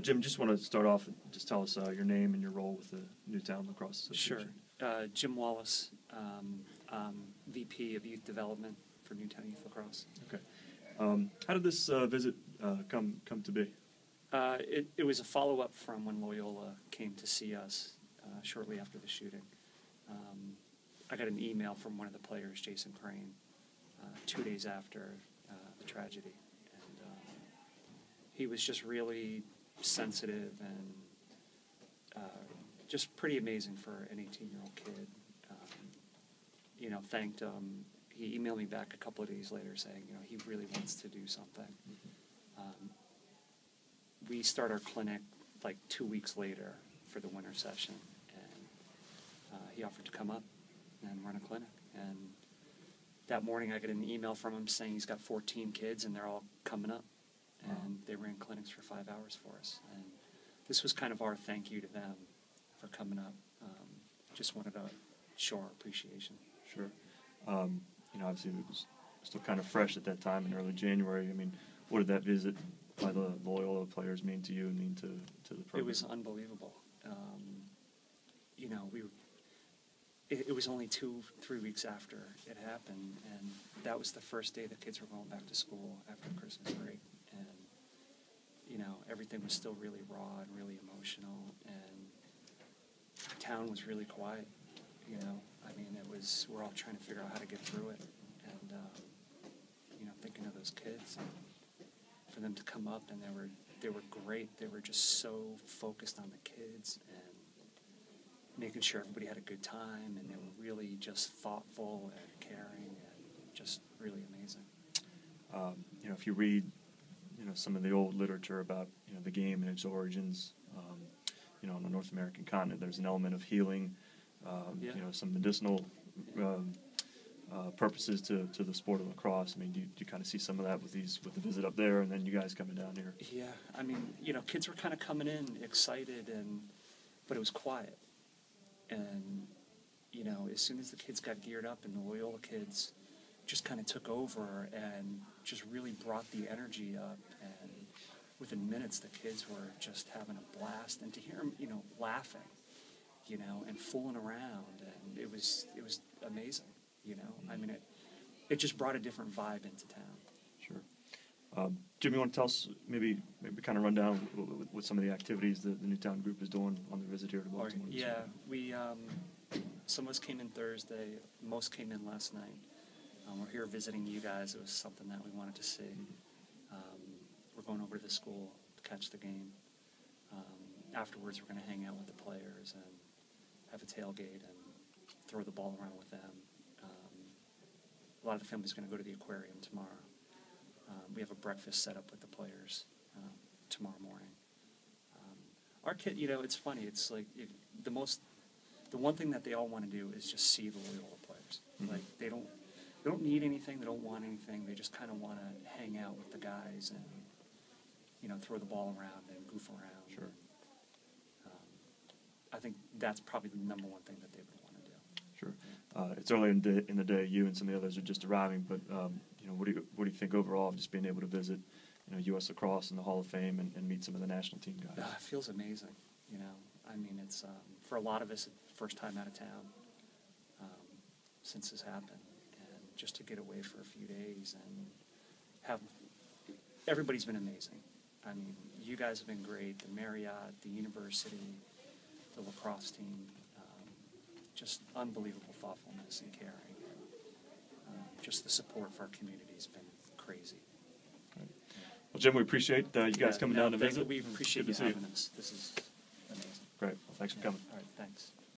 Jim, just want to start off and just tell us your name and your role with the Newtown Lacrosse Association. Sure. Jim Wallace, VP of Youth Development for Newtown Youth Lacrosse. Okay. How did this visit come to be? It was a follow-up from when Loyola came to see us shortly after the shooting. I got an email from one of the players, Jason Krome, 2 days after the tragedy. And he was just really sensitive and just pretty amazing for an 18-year-old kid. Thanked him. He emailed me back a couple of days later saying, he really wants to do something. We start our clinic like 2 weeks later for the winter session, and he offered to come up and run a clinic. And that morning I got an email from him saying he's got 14 kids and they're all coming up. And they ran clinics for 5 hours for us. And this was kind of our thank you to them for coming up. Just wanted to show our appreciation. Sure. Obviously it was still kind of fresh at that time in early January. I mean, what did that visit by the Loyola players mean to you and mean to the program? It was unbelievable. It was only 2-3 weeks after it happened, and that was the first day the kids were going back to school after Christmas break. And, everything was still really raw and really emotional, and town was really quiet. We're all trying to figure out how to get through it, and, thinking of those kids, and for them to come up, and they were great. They were just so focused on the kids and making sure everybody had a good time, and they were really just thoughtful and caring and just really amazing. If you read, some of the old literature about, the game and its origins, on the North American continent, there's an element of healing, some medicinal purposes to the sport of lacrosse. I mean, do you kind of see some of that with the visit up there, and then you guys coming down here? Yeah, kids were kind of coming in excited, but it was quiet. And, as soon as the kids got geared up and the Loyola kids just kind of took over and just really brought the energy up, and within minutes the kids were just having a blast. And to hear them, laughing, and fooling around, and it was amazing, It just brought a different vibe into town. Sure. Jim, you want to tell us, maybe kind of run down what some of the activities that the Newtown group is doing on the visit here to Baltimore? Yeah, we some of us came in Thursday, most came in last night. We're here visiting you guys. It was something that we wanted to see. We're going over to the school to catch the game. Afterwards, we're going to hang out with the players and have a tailgate and throw the ball around with them. A lot of the family's going to go to the aquarium tomorrow. We have a breakfast set up with the players tomorrow morning. Our kid, it's funny. It's like the one thing that they all want to do is just see the Loyola players. Mm-hmm. Like they don't need anything. They don't want anything. They just kind of want to hang out with the guys and throw the ball around and goof around. Sure. I think that's probably the number one thing that they would want to do. Sure. It's early in the day. You and some of the others are just arriving, but what do you think overall of just being able to visit, U.S. Lacrosse and the Hall of Fame and meet some of the national team guys? It feels amazing. It's for a lot of us, first time out of town since this happened, and just to get away for a few days and everybody's been amazing. You guys have been great. The Marriott, the university, the lacrosse team, just unbelievable thoughtfulness and caring. Just the support for our community has been crazy. Right. Well, Jim, we appreciate you guys coming down to visit. We appreciate you having us. This is amazing. Great. Well, thanks for coming. All right, thanks.